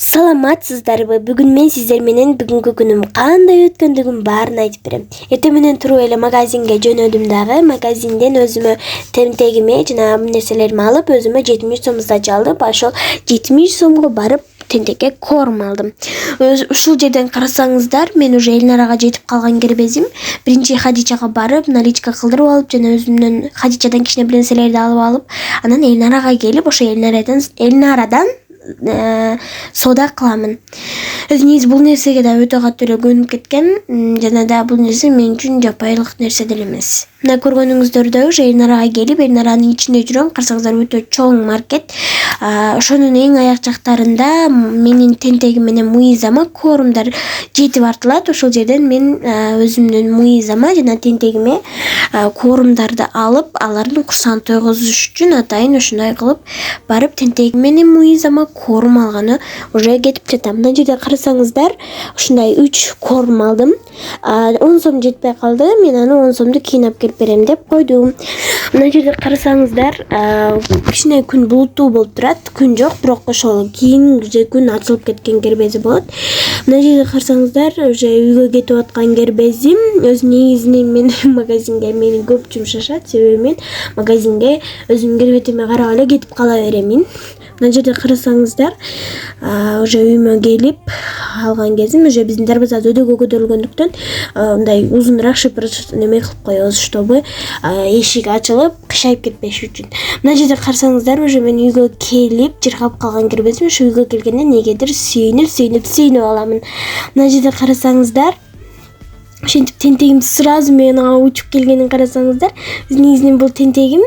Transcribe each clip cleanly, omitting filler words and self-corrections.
Саламатсыздарбы. Бүгүн мен сиздер менен бүгүнкү күнүм кандай өткөндүгүн баарын айтып берем. Эртең менен туруп эле магазинге жөнөдүм дагы. Магазинден өзүмө темтегиме жана нерселерими алып, өзүмө 70 сом сдача алдым. Ошол 70 сомго барып тентекке корм алдым. Ушул жерден карасаңыздар, мен уже Элнарага жетип калган кербезим. Биринчи Хадичага барып, наличка кылдырып алып, жана өзүмдөн Хадичадан кичине бир нерселерди алып, анан Элнарага келип, ошо Элнарадан сода кыламын. Өзүңүз бул нерсеге да өтө катуу эле көнүп кеткен, жана да бул нерсе мен үчүн жапайылык нерсе деле эмес. Мына көргөнүңүздөрдөй ушу Элнараға келип, Элнаранын ичинде жүрөм. Карасаңыздар өтө чоң маркет. Ошонун эң аяк жактарында менин тентегим менен Муизама корумдар жетип артылат. Ошол жерден мен өзүмдүн Муизама жана тентегиме корумдарды алып, алардын курсагын тойгозуш үчүн атайын ошондой кылып барып тентегим менен Муизама корум алганы уже кетип жатам. Мына жерде карасаңыздар, ушундай 3 корум алдым. 10 сом жетпей калды. Мен аны 10 сомду кийин алып келип берем деп койдум. Мына жерде карасаңыздар, кичине күн булуттуу болуп турат. Күн жок, бирок ошол кийин уже күн ачылып кеткен кербези болот. Мына жерде карасаңыздар, уже үйгө кетип аткан кербезим. Өз негизинен мен магазинге мени көп жумшашат, себеби мен магазинге өзүмдүн келбетиме карап эле кетип кала беремин. Мына жерде карасаңыздар, уже үйүмө келип алган кезим, уже биздин дарбаза өдөгө көтөрүлгөндүктөн мындай узунураак шыпыр неме кылып коебуз, чтобы эшик ачылып кышайып кетпеш үчүн. Мына жерде карасаңыздар, уже мен үйгө келип жыргап калган кербезим. Ушу үйгө келгенде негедир сүйүнүп аламын. Мына жерде карасаңыздар, ошентип тентегим сразу менен ага учуп келгенин карасаңыздар, негизинен бул тентегим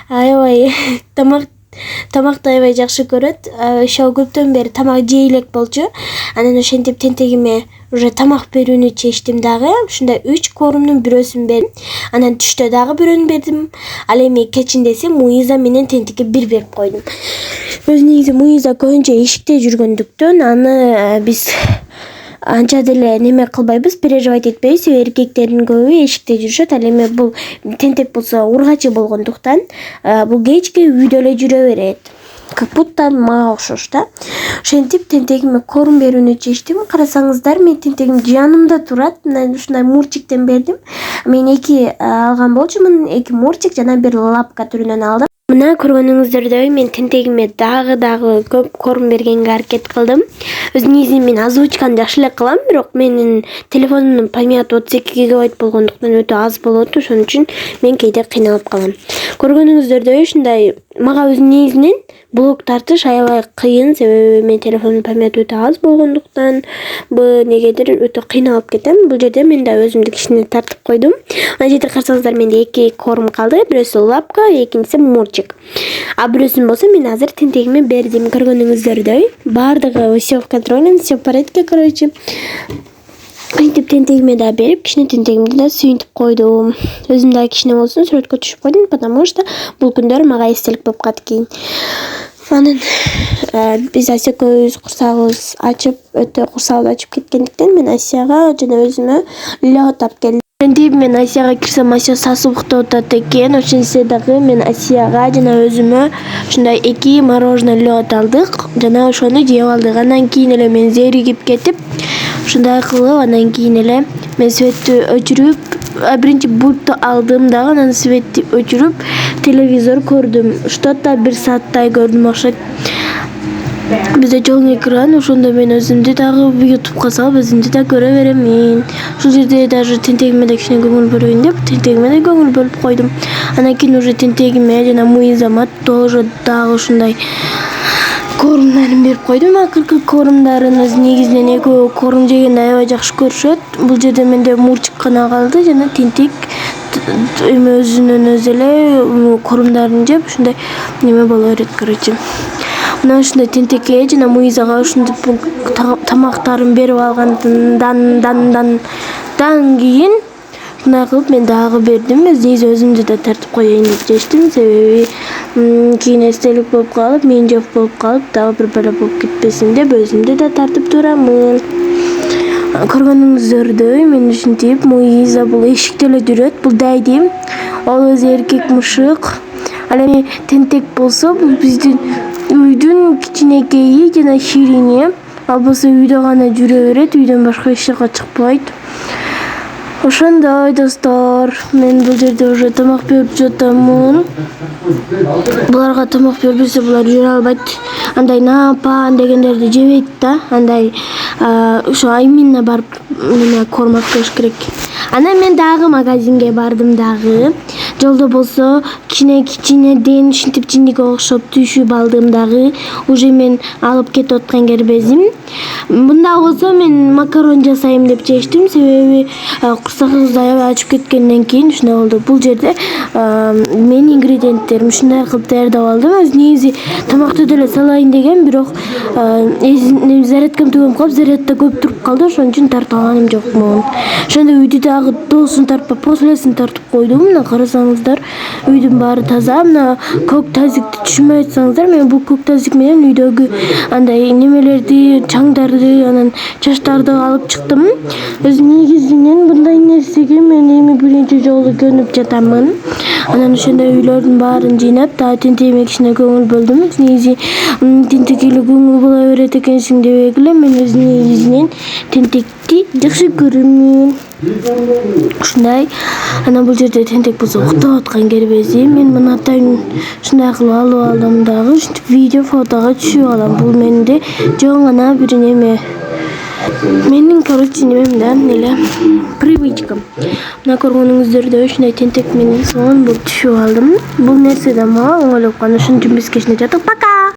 аябай тамакты аябай жакшы көрөт. Ошо көптөн бери тамак жей элек болчу. Анан ошентип тентегиме уже тамак берүүнү чечтим дагы. Ушундай 3 корумдун бирөөсүн бердим. Анан түштө дагы бирөөнү бердим. Ал эми кечинде эсе Муиза менен тентекке бир берип койдум. Өз негизи Муиза көбүнчө эшикте жүргөндүктөн аны биз анча деле неме кылбайбыз, переживать этпейбиз. Эркектердин көбү эшикте жүрүшөт. Ал эми бул тентек болсо ургачы болгондуктан бул кечке үйдө эле жүрө берет. Как будто мага окшош да. Ошентип тентегиме корум берүүнү чечтим. Карасаңыздар, мен тентегим жанымда турат. Ушундай мурчиктен бердим. Мен 2 алган болчумун. 2 мурчик жана бир лапка түрүнөн алдым. Мына көргөнүңүздөрдөй мен тентегиме дагы көп корум бергенге аракет кылдым. Өз негизинен мен озвучканы жакшы эле кылам, бирок менин телефонумдун памяты 32 гигабайт болгондуктан өтө аз болот. Ошон үчүн мен кейде кыйналып калам. Көргөнүңүздөрдөй ушундай мага өз негизинен блок тартыш аябай кыйын, себеби менин телефондун памяты өтө аз болгондуктан негедир өтө кыйналып кетем. Бул жерде мен да өзүмдү кичине тартып койдум. Мына жерде карасаңыздар, менде 2 корум калды. Бирөөсү лапка, экинчиси мурчик. Бирөөсүн болсо мен азыр тентегиме бердим. Көргөнүңүздөрдөй баардыгы всё в контроле, всё в порядке, короче. Антип тентегиме да берип, кичине тентегимди да сүйүнтүп койдум. Өзүм да кичине болсун сүрөткө түшүп койдум, потому что бул күндөр мага эстелик болуп калат экен. Анан биз Асия экөөбүз курсагыбыз ачып, өтө курсагыбыз ачып кеткендиктен мен Асияга жана өзүмө лёд алып келдим. Антип мен Асияга кирсем, Асия сасып уктап атат экен. Ошентсе дагы мен Асияга жана өзүмө ушундай 2 мороженое лёд алдык жана ошону жеп алдык. Андан кийин эле мен зеригип кетип, ушундай кылып, андан кийин эле мен светти өчүрүп, биринчи бутту алдым дагы, анан светти өчүрүп, телевизор көрдүм. Что-то 1 сааттай көрдүм окшойт. Бизде чоң экран, ошондо мен өзүмдү дагы YouTubeга салып, өзүмдү да көрө беремин. Ушул жерде даже тентегиме да кичине көңүл бөлөйүн деп, тентегиме да көңүл бөлүп койдум. Андан кийин уже тентегиме жана Муизама тоже дагы ушундай корумдарын берип койдум. Акыркы корумдарын өз негизинен экөө корум жегенди аябай жакшы көрүшөт. Бул жерде менде мурчик гана калды жана тентек эми өзүнөн өзү эле корумдарын жеп ушундай неме боло берет, короче. Мына ушундай тентекке жана Муизага ушундай тамактарын берип алгандан кийин мындай кылып мен дагы бердим. Өзүмдү да тартып коеюн деп чечтим, себеби кийин эстелик болуп калып, мен жок болуп калып, дагы бир бала болуп кетпесин деп өзүмдү да тартып турамын. Көргөнүңүздөрдөй мен ушинтип Муиза бул эшикте эле жүрөт. Бул дайдим. Ал өзү эркек мышык. Ал эми тентек болсо бул биздин үйдүн кичинекейи жана ширине. Ал болсо үйдө гана жүрө берет, үйдөн башка эч жака чыкпайт. Ошондой достор, мен бул жерде уже тамак берип жатамын. Буларга тамак бербесе булар жүрө албайт. Андай напан дегендерди жебейт да. Андай ошо именно барып неме корм алып келиш керек. Анан мен дагы магазинге бардым дагы. Жолдо болсо кичинеден ушинтип жиндиге окшоп түйшүп алдым дагы. Уже мен алып кетип аткан кербезим. Мында болсо мен макарон жасайм деп чечтим, себеби курсагыбыз аябай ачып кеткенден кийин ушундай болду. Бул жерде мен ингредиенттерим ушундай кылып даярдап алдым. Өз негизи тамакты деле салайын деген, бирок зарядкам түгөнүп калып, зарядда көп туруп калды, ошон үчүн тартып алганым жокмун. Ошондо үйдү дагы доосун тартпап, послесин тартып койдум. Мына карасаңыздар, үйдүн баары таза. Мына көк тазикти түшүнбөй атсаңыздар, мен бул көк тазик менен үйдөгү андай немелерди, чаңдарды, анан чачтарды алып чыктым. Өз негизинен мындай нерсеге мен эми биринчи жолу көнүп жатамын. Анан ошондой үйлөрдүн баарын жыйнап, дагы тентегиме кичине көңүл бөлдүм. Өз негизи тентек эле көңүл боло берет экенсиң дебегиле, мен өз негизинен тентекти жакшы көрөмүн. Ушундай. Анан бул жерде тентек болсо уктап аткан кербези. Мен мына атайын ушундай кылып алып алдым дагы. Ушинтип видео, фотого түшүп алам. Бул менде жөн гана бир неме. Менин короче немем да, эле привычкам. Мына көргөнүңүздөрдөй ушундай тентек менен сонун болуп түшүп алдым. Бул нерседен мага оңойлоп калды. Ошон үчүн биз кечине жаттык. Пока.